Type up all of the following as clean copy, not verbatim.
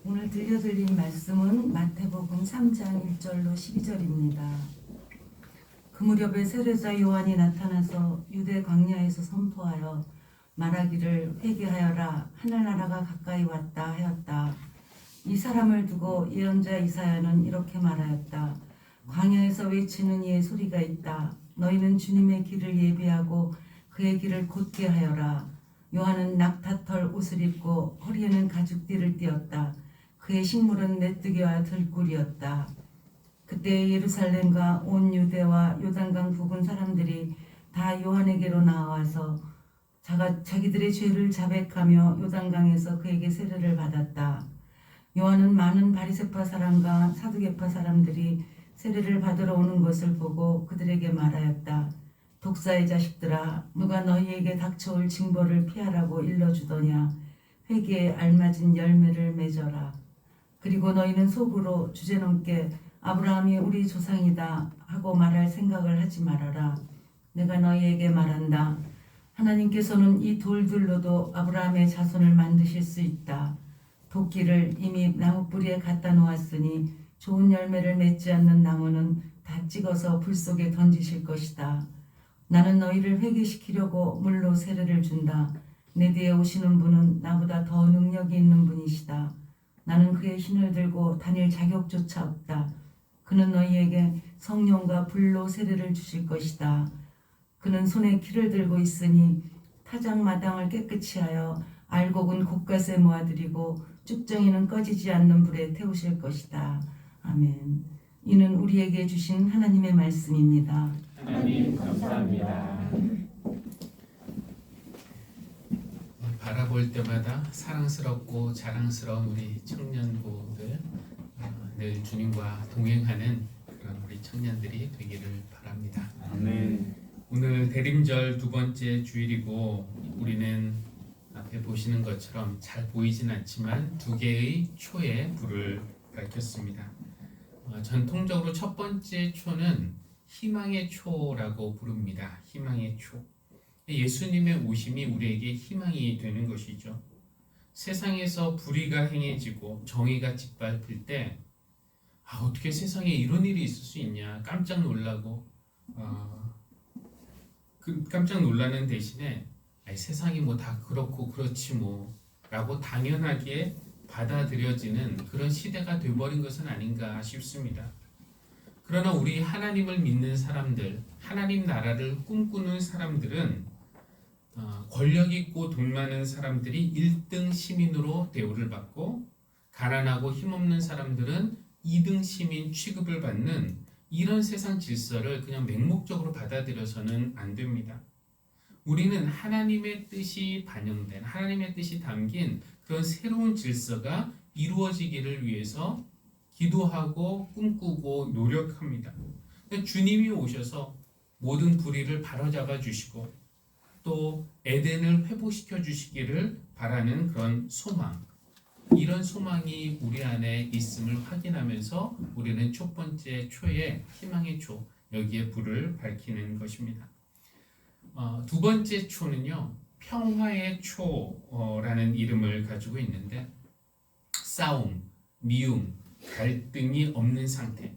오늘 들려드린 말씀은 마태복음 3장 1절로 12절입니다. 그 무렵에 세례자 요한이 나타나서 유대 광야에서 선포하여 말하기를 회개하여라 하늘나라가 가까이 왔다 하였다. 이 사람을 두고 예언자 이사야는 이렇게 말하였다. 광야에서 외치는 이의 소리가 있다. 너희는 주님의 길을 예비하고 그의 길을 곧게 하여라. 요한은 낙타털 옷을 입고 허리에는 가죽띠를 띠었다. 그의 식물은 메뚜기와 들꿀이었다. 그때 예루살렘과 온 유대와 요단강 부근 사람들이 다 요한에게로 나와서 자기들의 죄를 자백하며 요단강에서 그에게 세례를 받았다. 요한은 많은 바리새파 사람과 사두개파 사람들이 세례를 받으러 오는 것을 보고 그들에게 말하였다. 독사의 자식들아, 누가 너희에게 닥쳐올 징벌을 피하라고 일러주더냐. 회개에 알맞은 열매를 맺어라. 그리고 너희는 속으로 주제넘게 아브라함이 우리 조상이다 하고 말할 생각을 하지 말아라. 내가 너희에게 말한다. 하나님께서는 이 돌들로도 아브라함의 자손을 만드실 수 있다. 도끼를 이미 나무 뿌리에 갖다 놓았으니 좋은 열매를 맺지 않는 나무는 다 찍어서 불 속에 던지실 것이다. 나는 너희를 회개시키려고 물로 세례를 준다. 내 뒤에 오시는 분은 나보다 더 능력이 있는 분이시다. 나는 그의 신을 들고 다닐 자격조차 없다. 그는 너희에게 성령과 불로 세례를 주실 것이다. 그는 손에 키를 들고 있으니 타작마당을 깨끗이 하여 알곡은 곳간에 모아드리고 쭉정이는 꺼지지 않는 불에 태우실 것이다. 아멘. 이는 우리에게 주신 하나님의 말씀입니다. 하나님 감사합니다. 바라볼 때마다 사랑스럽고 자랑스러운 우리 청년부들, 늘 주님과 동행하는 그런 우리 청년들이 되기를 바랍니다. 아멘. 오늘 대림절 두 번째 주일이고 우리는 앞에 보시는 것처럼 잘 보이진 않지만 두 개의 초에 불을 밝혔습니다. 전통적으로 첫 번째 초는 희망의 초라고 부릅니다. 희망의 초. 예수님의 오심이 우리에게 희망이 되는 것이죠. 세상에서 불의가 행해지고 정의가 짓밟힐 때 어떻게 세상에 이런 일이 있을 수 있냐 깜짝 놀라고 깜짝 놀라는 대신에 세상이 뭐 다 그렇고 그렇지 뭐 라고 당연하게 받아들여지는 그런 시대가 돼버린 것은 아닌가 싶습니다. 그러나 우리 하나님을 믿는 사람들, 하나님 나라를 꿈꾸는 사람들은 권력 있고 돈 많은 사람들이 1등 시민으로 대우를 받고 가난하고 힘없는 사람들은 2등 시민 취급을 받는 이런 세상 질서를 그냥 맹목적으로 받아들여서는 안 됩니다. 우리는 하나님의 뜻이 반영된, 하나님의 뜻이 담긴 그런 새로운 질서가 이루어지기를 위해서 기도하고 꿈꾸고 노력합니다. 주님이 오셔서 모든 불의를 바로잡아 주시고 또 에덴을 회복시켜 주시기를 바라는 그런 소망, 이런 소망이 우리 안에 있음을 확인하면서 우리는 첫 번째 초에 희망의 초, 여기에 불을 밝히는 것입니다. 두 번째 초는요, 평화의 초라는 이름을 가지고 있는데 싸움, 미움, 갈등이 없는 상태,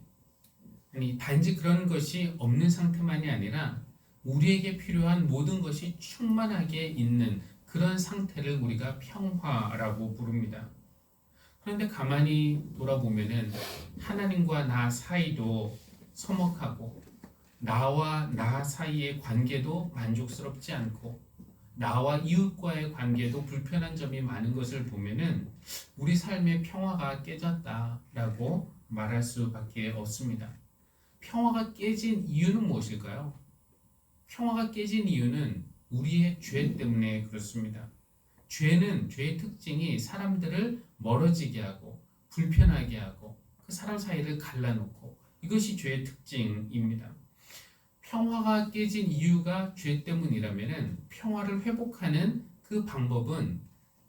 아니 단지 그런 것이 없는 상태만이 아니라 우리에게 필요한 모든 것이 충만하게 있는 그런 상태를 우리가 평화라고 부릅니다. 그런데 가만히 돌아보면은 하나님과 나 사이도 서먹하고 나와 나 사이의 관계도 만족스럽지 않고 나와 이웃과의 관계도 불편한 점이 많은 것을 보면은 우리 삶의 평화가 깨졌다라고 말할 수밖에 없습니다. 평화가 깨진 이유는 무엇일까요? 평화가 깨진 이유는 우리의 죄 때문에 그렇습니다. 죄의 특징이 사람들을 멀어지게 하고 불편하게 하고 그 사람 사이를 갈라놓고 이것이 죄의 특징입니다. 평화가 깨진 이유가 죄 때문이라면은 평화를 회복하는 그 방법은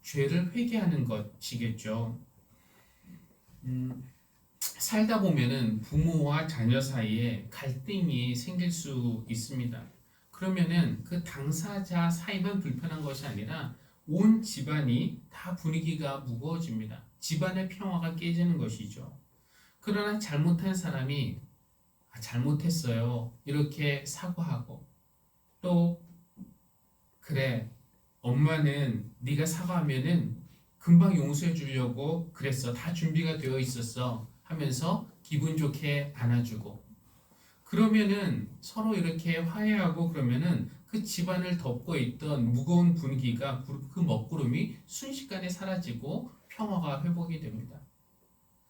죄를 회개하는 것이겠죠. 살다 보면은 부모와 자녀 사이에 갈등이 생길 수 있습니다. 그러면은 그 당사자 사이만 불편한 것이 아니라 온 집안이 다 분위기가 무거워집니다. 집안의 평화가 깨지는 것이죠. 그러나 잘못한 사람이 잘못했어요. 이렇게 사과하고 또 그래 엄마는 네가 사과하면은 금방 용서해 주려고 그랬어. 다 준비가 되어 있었어. 하면서 기분 좋게 안아주고 그러면은 서로 이렇게 화해하고 그러면은 그 집안을 덮고 있던 무거운 분위기가 그 먹구름이 순식간에 사라지고 평화가 회복이 됩니다.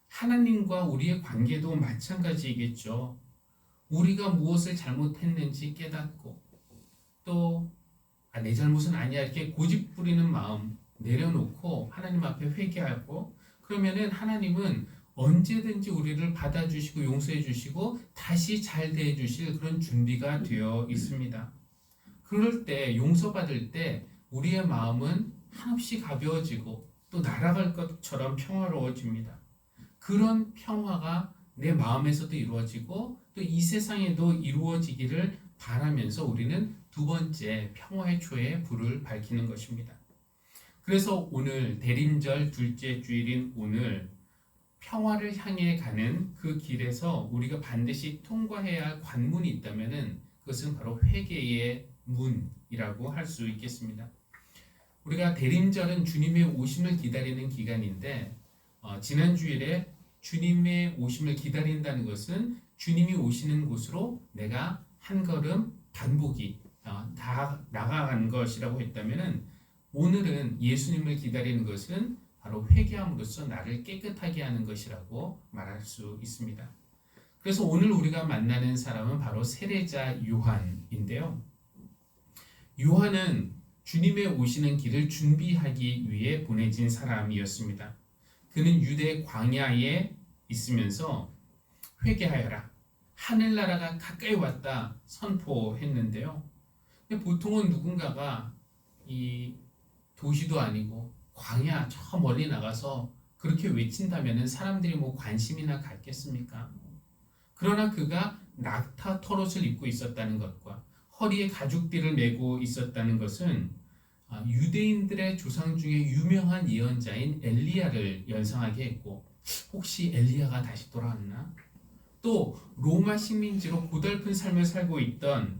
하나님과 우리의 관계도 마찬가지이겠죠. 우리가 무엇을 잘못했는지 깨닫고 또 내 잘못은 아니야 이렇게 고집 부리는 마음 내려놓고 하나님 앞에 회개하고 그러면은 하나님은 언제든지 우리를 받아주시고 용서해 주시고 다시 잘 대해 주실 그런 준비가 되어 있습니다. 그럴 때 용서받을 때 우리의 마음은 한없이 가벼워지고 또 날아갈 것처럼 평화로워집니다. 그런 평화가 내 마음에서도 이루어지고 또 이 세상에도 이루어지기를 바라면서 우리는 두 번째 평화의 초에 불을 밝히는 것입니다. 그래서 오늘 대림절 둘째 주일인 오늘 평화를 향해 가는 그 길에서 우리가 반드시 통과해야 할 관문이 있다면은 그것은 바로 회개의 문이라고 할 수 있겠습니다. 우리가 대림절은 주님의 오심을 기다리는 기간인데 지난 주일에 주님의 오심을 기다린다는 것은 주님이 오시는 곳으로 내가 한 걸음 반복이 다 나아간 것이라고 했다면은 오늘은 예수님을 기다리는 것은 바로 회개함으로써 나를 깨끗하게 하는 것이라고 말할 수 있습니다. 그래서 오늘 우리가 만나는 사람은 바로 세례자 요한인데요. 요한은 주님의 오시는 길을 준비하기 위해 보내진 사람이었습니다. 그는 유대 광야에 있으면서 회개하여라. 하늘나라가 가까이 왔다 선포했는데요. 근데 보통은 누군가가 이 도시도 아니고 광야 저 멀리 나가서 그렇게 외친다면 사람들이 뭐 관심이나 갖겠습니까? 그러나 그가 낙타 털옷을 입고 있었다는 것과 허리에 가죽띠를 메고 있었다는 것은 유대인들의 조상 중에 유명한 예언자인 엘리야를 연상하게 했고 혹시 엘리야가 다시 돌아왔나? 또 로마 식민지로 고달픈 삶을 살고 있던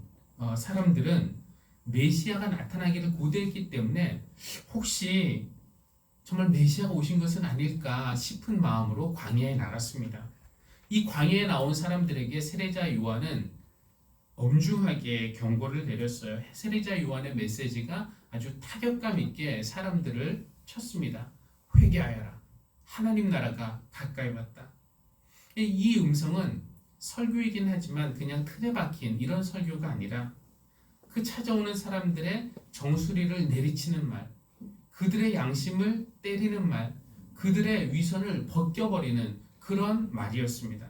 사람들은 메시아가 나타나기를 고대했기 때문에 혹시 정말 메시아가 오신 것은 아닐까 싶은 마음으로 광야에 나갔습니다. 이 광야에 나온 사람들에게 세례자 요한은 엄중하게 경고를 내렸어요. 세례자 요한의 메시지가 아주 타격감 있게 사람들을 쳤습니다. 회개하여라. 하나님 나라가 가까이 왔다. 이 음성은 설교이긴 하지만 그냥 틀에 박힌 이런 설교가 아니라 그 찾아오는 사람들의 정수리를 내리치는 말, 그들의 양심을 때리는 말, 그들의 위선을 벗겨버리는 그런 말이었습니다.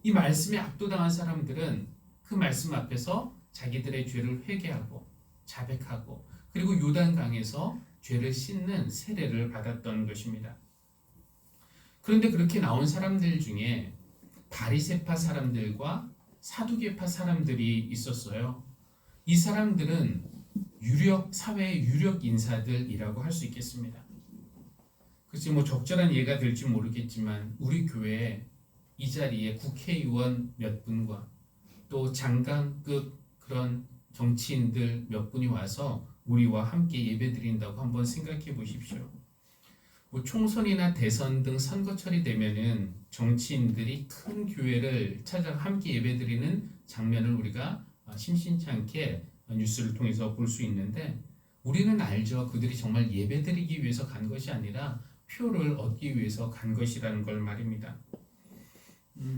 이 말씀에 압도당한 사람들은 그 말씀 앞에서 자기들의 죄를 회개하고 자백하고 그리고 요단강에서 죄를 씻는 세례를 받았던 것입니다. 그런데 그렇게 나온 사람들 중에 바리새파 사람들과 사두개파 사람들이 있었어요. 이 사람들은 사회의 유력 인사들이라고 할 수 있겠습니다. 글쎄 뭐 적절한 예가 될지 모르겠지만 우리 교회에 이 자리에 국회의원 몇 분과 또 장관급 그런 정치인들 몇 분이 와서 우리와 함께 예배드린다고 한번 생각해 보십시오. 뭐 총선이나 대선 등 선거철이 되면은 정치인들이 큰 교회를 찾아 함께 예배드리는 장면을 우리가 심심치 않게 뉴스를 통해서 볼 수 있는데 우리는 알죠. 그들이 정말 예배드리기 위해서 간 것이 아니라 표를 얻기 위해서 간 것이라는 걸 말입니다.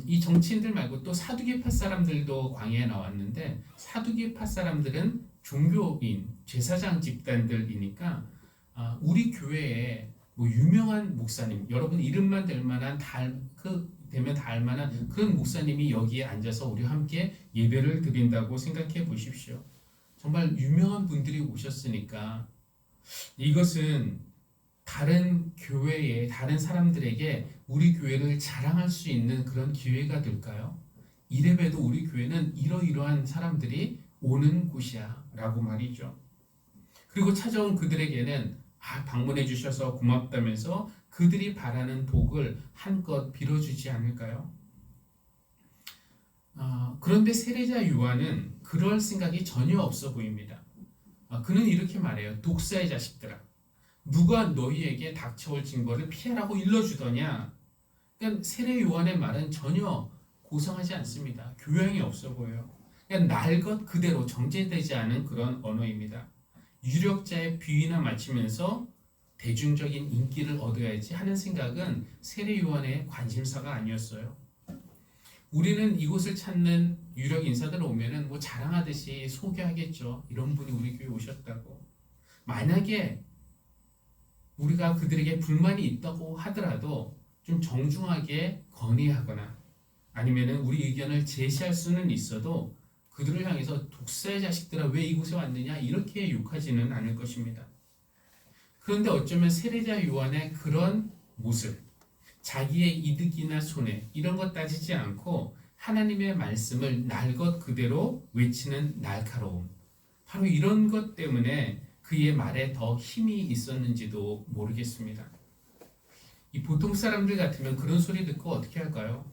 이 정치인들 말고 또 사두개파 사람들도 광야에 나왔는데 사두개파 사람들은 종교인, 제사장 집단들이니까 우리 교회에 뭐 유명한 목사님, 여러분 이름만 될 만한 되면 다 알만한 그런 목사님이 여기에 앉아서 우리와 함께 예배를 드린다고 생각해 보십시오. 정말 유명한 분들이 오셨으니까 이것은 다른 교회에 다른 사람들에게 우리 교회를 자랑할 수 있는 그런 기회가 될까요? 이래봬도 우리 교회는 이러이러한 사람들이 오는 곳이야 라고 말이죠. 그리고 찾아온 그들에게는 방문해 주셔서 고맙다면서 그들이 바라는 복을 한껏 빌어주지 않을까요? 그런데 세례자 요한은 그럴 생각이 전혀 없어 보입니다. 그는 이렇게 말해요. 독사의 자식들아, 누가 너희에게 닥쳐올 징벌을 피하라고 일러주더냐. 그러니까 세례 요한의 말은 전혀 고상하지 않습니다. 교양이 없어 보여요. 그냥 날 것 그대로 정제되지 않은 그런 언어입니다. 유력자의 비위나 맞추면서 대중적인 인기를 얻어야지 하는 생각은 세례 요한의 관심사가 아니었어요. 우리는 이곳을 찾는 유력 인사들 오면은 뭐 자랑하듯이 소개하겠죠. 이런 분이 우리 교회 오셨다고. 만약에 우리가 그들에게 불만이 있다고 하더라도 좀 정중하게 건의하거나 아니면은 우리 의견을 제시할 수는 있어도 그들을 향해서 독사의 자식들아 왜 이곳에 왔느냐 이렇게 욕하지는 않을 것입니다. 그런데 어쩌면 세례자 요한의 그런 모습, 자기의 이득이나 손해 이런 것 따지지 않고 하나님의 말씀을 날 것 그대로 외치는 날카로움, 바로 이런 것 때문에 그의 말에 더 힘이 있었는지도 모르겠습니다. 이 보통 사람들 같으면 그런 소리 듣고 어떻게 할까요?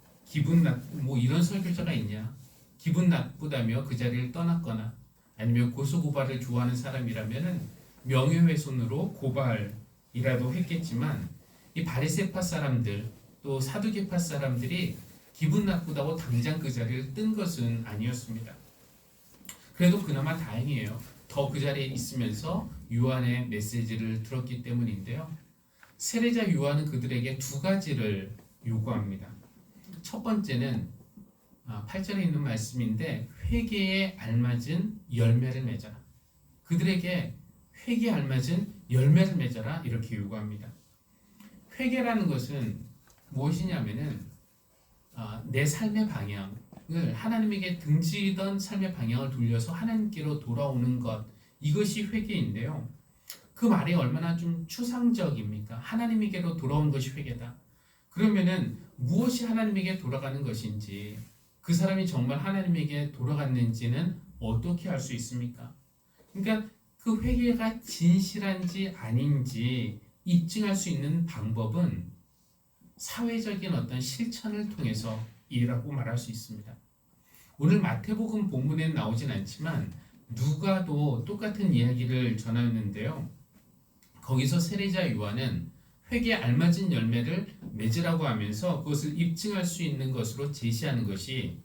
뭐 이런 설교자가 있냐? 기분 나쁘다며 그 자리를 떠났거나 아니면 고소고발을 좋아하는 사람이라면은 명예훼손으로 고발이라도 했겠지만 이 바리새파 사람들 또 사두개파 사람들이 기분 나쁘다고 당장 그 자리를 뜬 것은 아니었습니다. 그래도 그나마 다행이에요. 더 그 자리에 있으면서 요한의 메시지를 들었기 때문인데요. 세례자 요한은 그들에게 두 가지를 요구합니다. 첫 번째는 8절에 있는 말씀인데 회개에 알맞은 열매를 맺어라. 그들에게 회개에 알맞은 열매를 맺어라 이렇게 요구합니다. 회개라는 것은 무엇이냐면은 내 삶의 방향을 하나님에게 등지던 삶의 방향을 돌려서 하나님께로 돌아오는 것, 이것이 회개인데요. 그 말이 얼마나 좀 추상적입니까? 하나님에게로 돌아온 것이 회개다. 그러면은 무엇이 하나님에게 돌아가는 것인지, 그 사람이 정말 하나님에게 돌아갔는지는 어떻게 알 수 있습니까? 그러니까 그 회개가 진실한지 아닌지 입증할 수 있는 방법은 사회적인 어떤 실천을 통해서 이라고 말할 수 있습니다. 오늘 마태복음 본문에 나오진 않지만 누가도 똑같은 이야기를 전하는데요. 거기서 세례자 요한은 회개에 알맞은 열매를 맺으라고 하면서 그것을 입증할 수 있는 것으로 제시하는 것이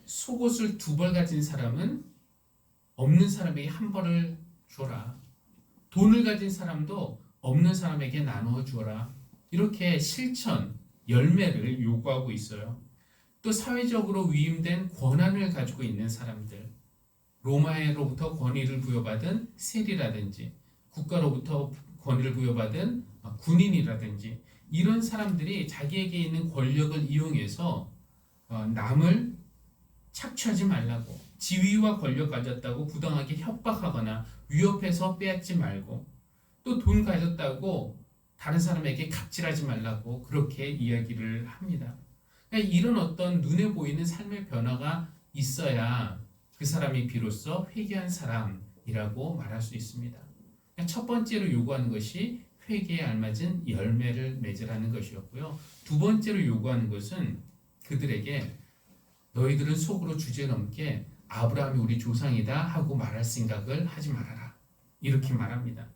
속옷을 2벌 가진 사람은 없는 사람에게 1벌을 주어라. 돈을 가진 사람도 없는 사람에게 나누어 주어라. 이렇게 실천, 열매를 요구하고 있어요. 또 사회적으로 위임된 권한을 가지고 있는 사람들, 로마로부터 권위를 부여받은 세리라든지 국가로부터 권위를 부여받은 군인이라든지 이런 사람들이 자기에게 있는 권력을 이용해서 남을 착취하지 말라고, 지위와 권력 가졌다고 부당하게 협박하거나 위협해서 빼앗지 말고, 또 돈 가졌다고 다른 사람에게 갑질하지 말라고 그렇게 이야기를 합니다. 그러니까 이런 어떤 눈에 보이는 삶의 변화가 있어야 그 사람이 비로소 회개한 사람이라고 말할 수 있습니다. 그러니까 첫 번째로 요구하는 것이 회개에 알맞은 열매를 맺으라는 것이었고요. 두 번째로 요구하는 것은 그들에게 너희들은 속으로 주제넘게 아브라함이 우리 조상이다 하고 말할 생각을 하지 말아라. 이렇게 말합니다.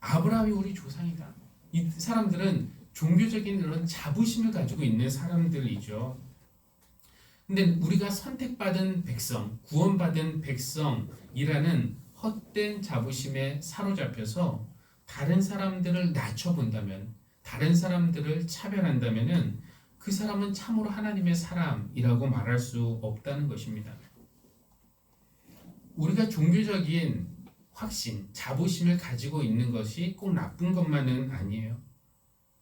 아브라함이 우리 조상이다. 이 사람들은 종교적인 그런 자부심을 가지고 있는 사람들이죠. 근데 우리가 선택받은 백성, 구원받은 백성이라는 헛된 자부심에 사로잡혀서 다른 사람들을 낮춰본다면, 다른 사람들을 차별한다면은 그 사람은 참으로 하나님의 사람이라고 말할 수 없다는 것입니다. 우리가 종교적인 확신, 자부심을 가지고 있는 것이 꼭 나쁜 것만은 아니에요.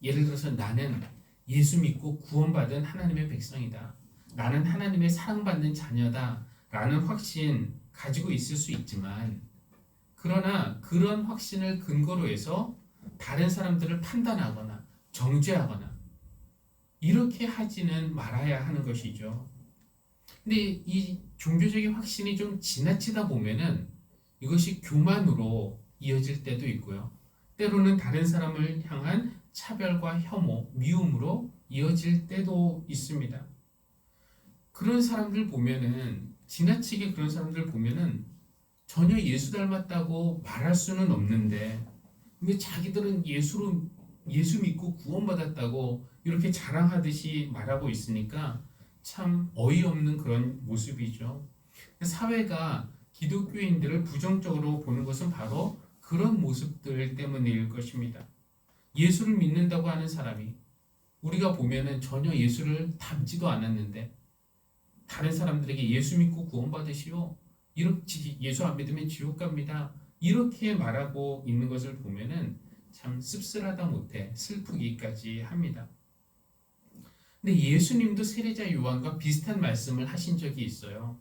예를 들어서 나는 예수 믿고 구원받은 하나님의 백성이다. 나는 하나님의 사랑받는 자녀다. 라는 확신 가지고 있을 수 있지만, 그러나 그런 확신을 근거로 해서 다른 사람들을 판단하거나 정죄하거나 이렇게 하지는 말아야 하는 것이죠. 근데 이 종교적인 확신이 좀 지나치다 보면은 이것이 교만으로 이어질 때도 있고요. 때로는 다른 사람을 향한 차별과 혐오, 미움으로 이어질 때도 있습니다. 그런 사람들 보면은 지나치게 그런 사람들 보면은 전혀 예수 닮았다고 말할 수는 없는데 근데 자기들은 예수 믿고 구원받았다고 이렇게 자랑하듯이 말하고 있으니까 참 어이없는 그런 모습이죠. 사회가 기독교인들을 부정적으로 보는 것은 바로 그런 모습들 때문일 것입니다. 예수를 믿는다고 하는 사람이 우리가 보면은 전혀 예수를 닮지도 않았는데 다른 사람들에게 예수 믿고 구원받으시오. 이렇게 예수 안 믿으면 지옥 갑니다. 이렇게 말하고 있는 것을 보면은 참 씁쓸하다 못해 슬프기까지 합니다. 근데 예수님도 세례자 요한과 비슷한 말씀을 하신 적이 있어요.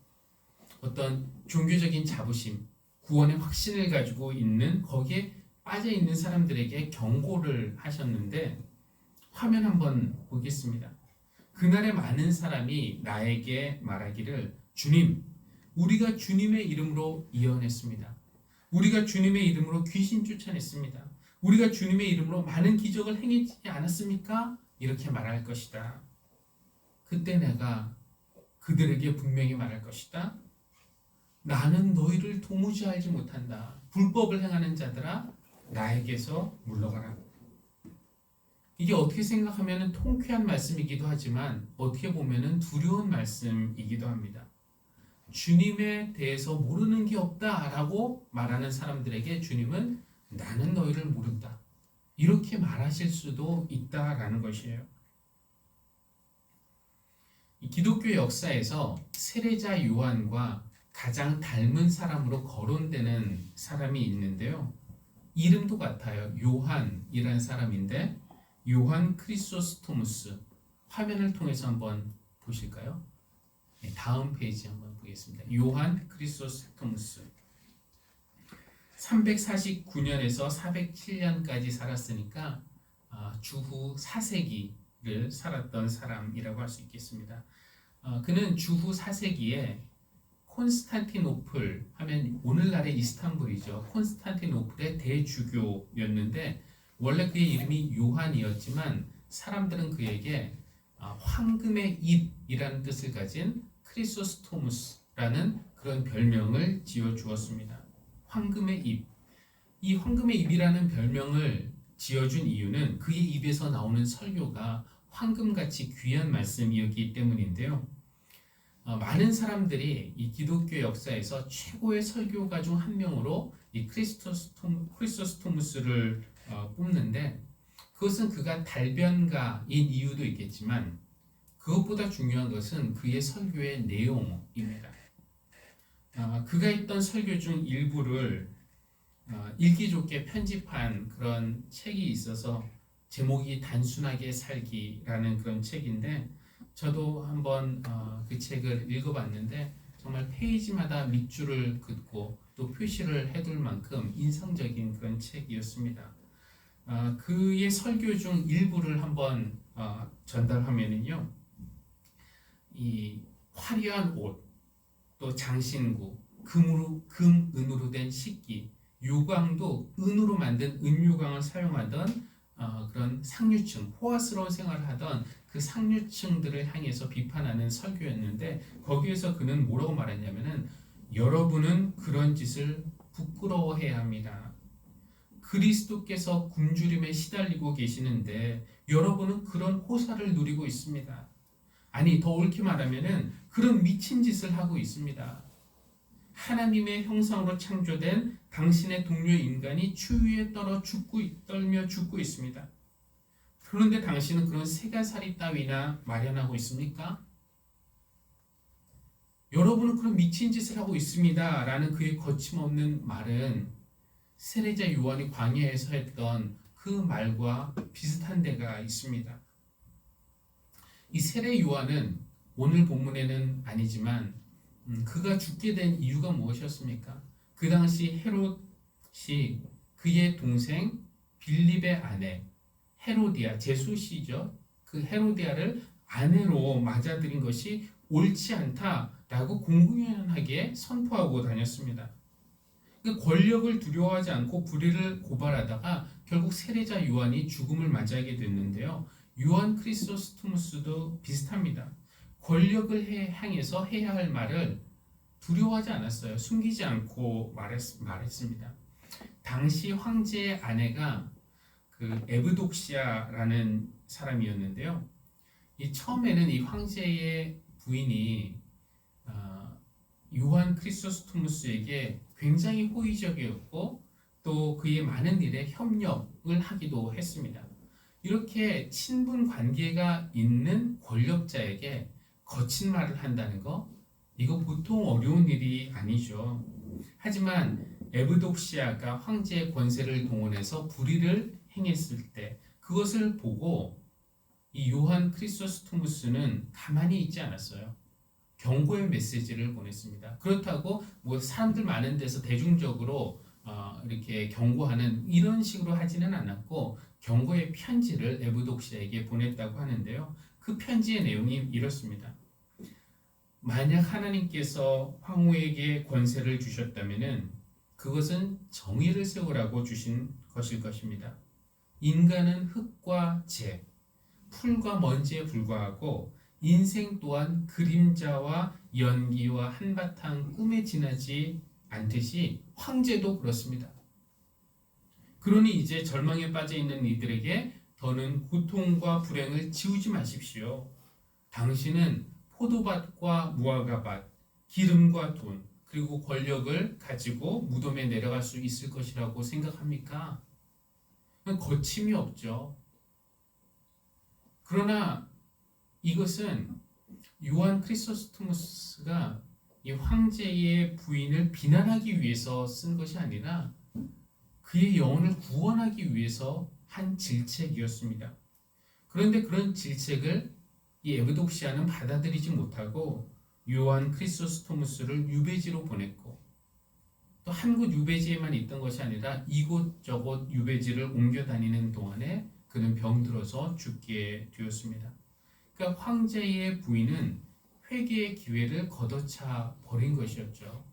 어떤 종교적인 자부심, 구원의 확신을 가지고 있는 거기에 빠져 있는 사람들에게 경고를 하셨는데 화면 한번 보겠습니다. 그날에 많은 사람이 나에게 말하기를 주님, 우리가 주님의 이름으로 예언했습니다. 우리가 주님의 이름으로 귀신 쫓아냈습니다. 우리가 주님의 이름으로 많은 기적을 행했지 않았습니까? 이렇게 말할 것이다. 그때 내가 그들에게 분명히 말할 것이다. 나는 너희를 도무지 알지 못한다. 불법을 행하는 자들아, 나에게서 물러가라. 이게 어떻게 생각하면 통쾌한 말씀이기도 하지만 어떻게 보면 두려운 말씀이기도 합니다. 주님에 대해서 모르는 게 없다라고 말하는 사람들에게 주님은 나는 너희를 모른다. 이렇게 말하실 수도 있다라는 것이에요. 이 기독교 역사에서 세례자 요한과 가장 닮은 사람으로 거론되는 사람이 있는데요. 이름도 같아요. 요한이라는 사람인데 요한 크리소스토무스. 화면을 통해서 한번 보실까요? 네, 다음 페이지 한번 보겠습니다. 요한 크리소스토무스. 349년에서 407년까지 살았으니까 주후 4세기를 살았던 사람이라고 할 수 있겠습니다. 그는 주후 4세기에 콘스탄티노플 하면 오늘날의 이스탄불이죠. 콘스탄티노플의 대주교였는데 원래 그의 이름이 요한이었지만 사람들은 그에게 황금의 잎이라는 뜻을 가진 크리소스토무스라는 그런 별명을 지어 주었습니다. 황금의 잎. 이 황금의 잎이라는 별명을 지어준 이유는 그의 입에서 나오는 설교가 황금같이 귀한 말씀이었기 때문인데요. 많은 사람들이 이 기독교 역사에서 최고의 설교가 중 한 명으로 이 크리소스토무스를 뽑는데 그것은 그가 달변가인 이유도 있겠지만 그것보다 중요한 것은 그의 설교의 내용입니다. 그가 했던 설교 중 일부를 읽기 좋게 편집한 그런 책이 있어서 제목이 단순하게 살기라는 그런 책인데 저도 한번 그 책을 읽어봤는데 정말 페이지마다 밑줄을 긋고 또 표시를 해둘 만큼 인상적인 그런 책이었습니다. 그의 설교 중 일부를 한번 전달하면은요, 이 화려한 옷, 또 장신구, 금, 은으로 된 식기, 유광도 은으로 만든 은유광을 사용하던 그런 상류층, 호화스러운 생활을 하던 그 상류층들을 향해서 비판하는 설교였는데 거기에서 그는 뭐라고 말했냐면은 여러분은 그런 짓을 부끄러워해야 합니다. 그리스도께서 굶주림에 시달리고 계시는데 여러분은 그런 호사를 누리고 있습니다. 아니 더 옳게 말하면은 그런 미친 짓을 하고 있습니다. 하나님의 형상으로 창조된 당신의 동료 인간이 추위에 떨며 죽고 있습니다. 그런데 당신은 그런 세가살이 따위나 마련하고 있습니까? 여러분은 그런 미친 짓을 하고 있습니다. 라는 그의 거침없는 말은 세례자 요한이 광야에서 했던 그 말과 비슷한 데가 있습니다. 이 세례 요한은 오늘 본문에는 아니지만 그가 죽게 된 이유가 무엇이었습니까? 그 당시 헤롯이 그의 동생 빌립의 아내 헤로디아, 제수시죠. 그 헤로디아를 아내로 맞아들인 것이 옳지 않다라고 공공연하게 선포하고 다녔습니다. 권력을 두려워하지 않고 불의를 고발하다가 결국 세례자 요한이 죽음을 맞이하게 됐는데요. 요한 크리소스토무스도 비슷합니다. 권력을 향해서 해야 할 말을 두려워하지 않았어요. 숨기지 않고 말했습니다. 당시 황제의 아내가 그 에브독시아라는 사람이었는데요. 처음에는 이 황제의 부인이 요한 크리소스토무스에게 굉장히 호의적이었고 또 그의 많은 일에 협력을 하기도 했습니다. 이렇게 친분 관계가 있는 권력자에게 거친 말을 한다는 거, 이거 보통 어려운 일이 아니죠. 하지만 에브독시아가 황제의 권세를 동원해서 불의를 행했을 때 그것을 보고 이 요한 크리소스토무스는 가만히 있지 않았어요. 경고의 메시지를 보냈습니다. 그렇다고 뭐 사람들 많은 데서 대중적으로 이렇게 경고하는 이런 식으로 하지는 않았고 경고의 편지를 에브독시아에게 보냈다고 하는데요. 그 편지의 내용이 이렇습니다. 만약 하나님께서 황후에게 권세를 주셨다면은 그것은 정의를 세우라고 주신 것일 것입니다. 인간은 흙과 재, 풀과 먼지에 불과하고 인생 또한 그림자와 연기와 한바탕 꿈에 지나지 않듯이 황제도 그렇습니다. 그러니 이제 절망에 빠져 있는 이들에게 더는 고통과 불행을 지우지 마십시오. 당신은 포도밭과 무화과밭, 기름과 돈, 그리고 권력을 가지고 무덤에 내려갈 수 있을 것이라고 생각합니까? 거침이 없죠. 그러나 이것은 요한 크리소스토무스가 이 황제의 부인을 비난하기 위해서 쓴 것이 아니라 그의 영혼을 구원하기 위해서 한 질책이었습니다. 그런데 그런 질책을 이 에브독시아는 받아들이지 못하고 요한 크리소스토무스를 유배지로 보냈고 또 한 곳 유배지에만 있던 것이 아니라 이곳저곳 유배지를 옮겨 다니는 동안에 그는 병들어서 죽게 되었습니다. 그러니까 황제의 부인은 회개의 기회를 걷어차 버린 것이었죠.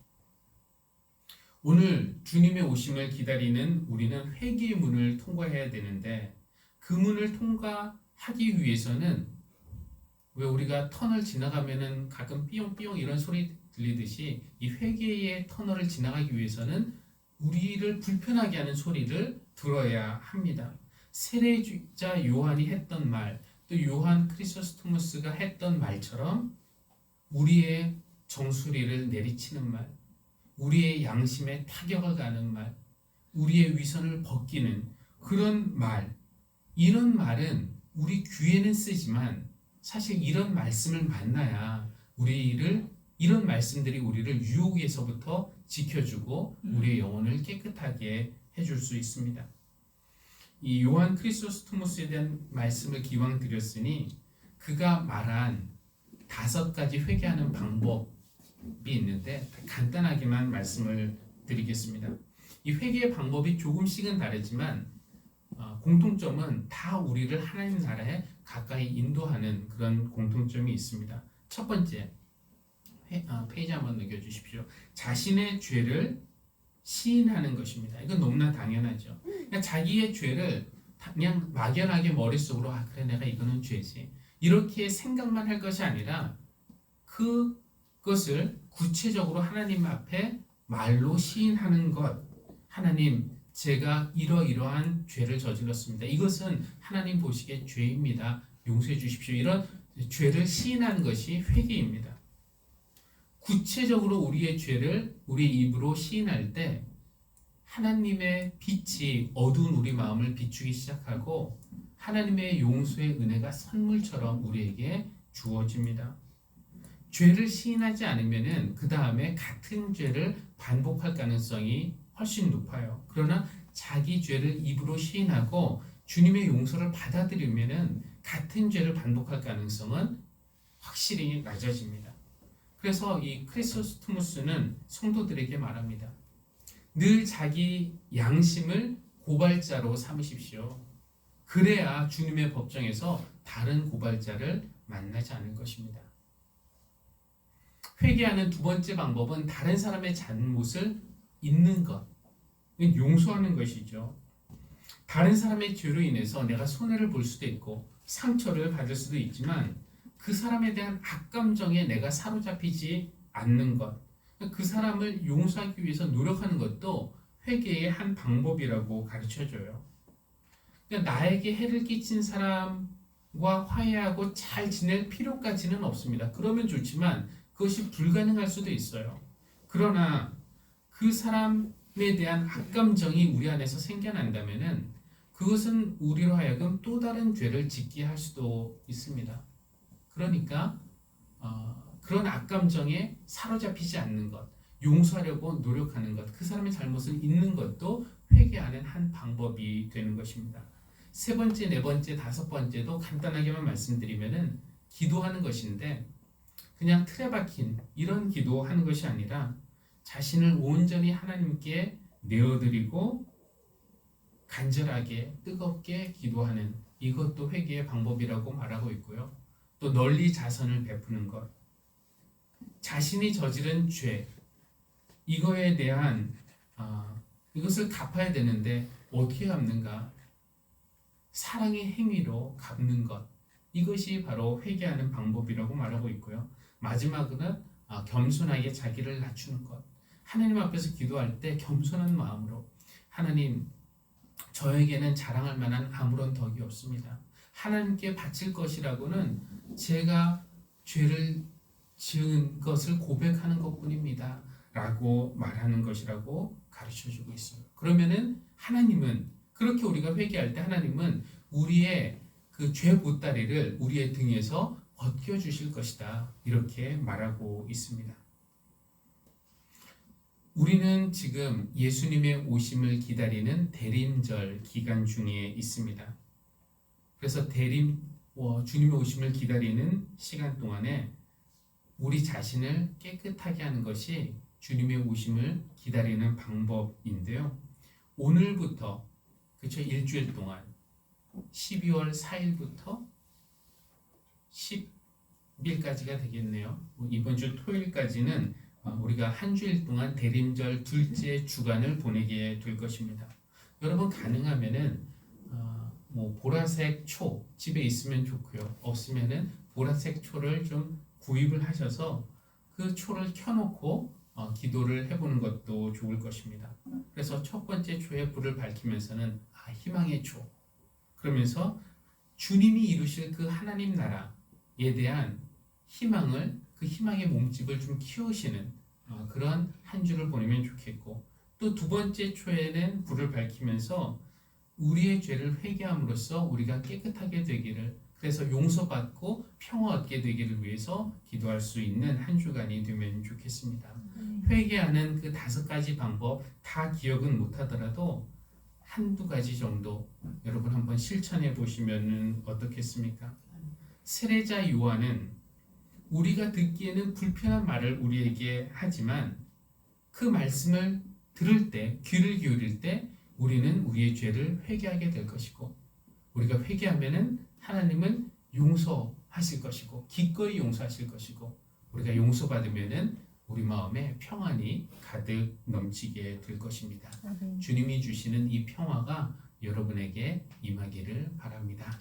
오늘 주님의 오심을 기다리는 우리는 회개의 문을 통과해야 되는데 그 문을 통과하기 위해서는 왜 우리가 터널 지나가면은 가끔 삐용삐용 이런 소리 들리듯이 이 회개의 터널을 지나가기 위해서는 우리를 불편하게 하는 소리를 들어야 합니다. 세례자 요한이 했던 말, 또 요한 크리소스토무스가 했던 말처럼 우리의 정수리를 내리치는 말, 우리의 양심에 타격을 가는 말, 우리의 위선을 벗기는 그런 말, 이런 말은 우리 귀에는 쓰지만 사실 이런 말씀을 만나야 이런 말씀들이 우리를 유혹에서부터 지켜주고 우리의 영혼을 깨끗하게 해줄 수 있습니다. 이 요한 크리소스토무스에 대한 말씀을 기왕 드렸으니 그가 말한 5가지 회개하는 방법이 있는데 간단하게만 말씀을 드리겠습니다. 이 회개의 방법이 조금씩은 다르지만 공통점은 다 우리를 하나님 나라에 가까이 인도하는 그런 공통점이 있습니다. 첫 번째, 페이지 한번 넘겨주십시오. 자신의 죄를 시인하는 것입니다. 이건 너무나 당연하죠. 그냥 자기의 죄를 그냥 막연하게 머릿속으로 그래 내가 이거는 죄지 이렇게 생각만 할 것이 아니라 그것을 구체적으로 하나님 앞에 말로 시인하는 것. 하나님, 제가 이러이러한 죄를 저질렀습니다. 이것은 하나님 보시기에 죄입니다. 용서해 주십시오. 이런 죄를 시인하는 것이 회개입니다. 구체적으로 우리의 죄를 우리 입으로 시인할 때 하나님의 빛이 어두운 우리 마음을 비추기 시작하고 하나님의 용서의 은혜가 선물처럼 우리에게 주어집니다. 죄를 시인하지 않으면은 그 다음에 같은 죄를 반복할 가능성이 훨씬 높아요. 그러나 자기 죄를 입으로 시인하고 주님의 용서를 받아들이면은 같은 죄를 반복할 가능성은 확실히 낮아집니다. 그래서 이 크리소스토무스는 성도들에게 말합니다. 늘 자기 양심을 고발자로 삼으십시오. 그래야 주님의 법정에서 다른 고발자를 만나지 않을 것입니다. 회개하는 두 번째 방법은 다른 사람의 잘못을 있는 것, 용서하는 것이죠. 다른 사람의 죄로 인해서 내가 손해를 볼 수도 있고 상처를 받을 수도 있지만 그 사람에 대한 악감정에 내가 사로잡히지 않는 것, 그 사람을 용서하기 위해서 노력하는 것도 회개의 한 방법이라고 가르쳐줘요. 그러니까 나에게 해를 끼친 사람과 화해하고 잘 지낼 필요까지는 없습니다. 그러면 좋지만 그것이 불가능할 수도 있어요. 그러나 그 사람에 대한 악감정이 우리 안에서 생겨난다면은 그것은 우리로 하여금 또 다른 죄를 짓게 할 수도 있습니다. 그러니까 그런 악감정에 사로잡히지 않는 것, 용서하려고 노력하는 것, 그 사람의 잘못을 잊는 것도 회개하는 한 방법이 되는 것입니다. 세 번째, 네 번째, 다섯 번째도 간단하게만 말씀드리면은 기도하는 것인데 그냥 틀에 박힌 이런 기도하는 것이 아니라 자신을 온전히 하나님께 내어드리고 간절하게 뜨겁게 기도하는 이것도 회개의 방법이라고 말하고 있고요. 또 널리 자선을 베푸는 것, 자신이 저지른 죄 이거에 대한 이것을 갚아야 되는데 어떻게 갚는가? 사랑의 행위로 갚는 것, 이것이 바로 회개하는 방법이라고 말하고 있고요. 마지막으로는 겸손하게 자기를 낮추는 것. 하나님 앞에서 기도할 때 겸손한 마음으로 하나님, 저에게는 자랑할 만한 아무런 덕이 없습니다. 하나님께 바칠 것이라고는 제가 죄를 지은 것을 고백하는 것뿐입니다. 라고 말하는 것이라고 가르쳐주고 있어요. 그러면은 하나님은 그렇게 우리가 회개할 때 하나님은 우리의 그 죄 보따리를 우리의 등에서 벗겨주실 것이다. 이렇게 말하고 있습니다. 우리는 지금 예수님의 오심을 기다리는 대림절 기간 중에 있습니다. 그래서 주님의 오심을 기다리는 시간 동안에 우리 자신을 깨끗하게 하는 것이 주님의 오심을 기다리는 방법인데요. 오늘부터 그쵸, 일주일 동안 12월 4일부터 10일까지가 되겠네요. 이번 주 토요일까지는 우리가 한 주일 동안 대림절 둘째 주간을 보내게 될 것입니다. 여러분 가능하면은 보라색 초 집에 있으면 좋고요. 없으면은 보라색 초를 좀 구입을 하셔서 그 초를 켜놓고 기도를 해보는 것도 좋을 것입니다. 그래서 첫 번째 초에 불을 밝히면서는 희망의 초, 그러면서 주님이 이루실 그 하나님 나라에 대한 희망을, 그 희망의 몸집을 좀 키우시는 그런 한 주를 보내면 좋겠고, 또 두 번째 초에는 불을 밝히면서 우리의 죄를 회개함으로써 우리가 깨끗하게 되기를, 그래서 용서받고 평화 얻게 되기를 위해서 기도할 수 있는 한 주간이 되면 좋겠습니다. 회개하는 그 5가지 방법 다 기억은 못하더라도 한두 가지 정도 여러분 한번 실천해 보시면 어떻겠습니까? 세례자 요한은 우리가 듣기에는 불편한 말을 우리에게 하지만 그 말씀을 들을 때, 귀를 기울일 때 우리는 우리의 죄를 회개하게 될 것이고, 우리가 회개하면은 하나님은 용서하실 것이고 기꺼이 용서하실 것이고, 우리가 용서받으면은 우리 마음에 평안이 가득 넘치게 될 것입니다. 주님이 주시는 이 평화가 여러분에게 임하기를 바랍니다.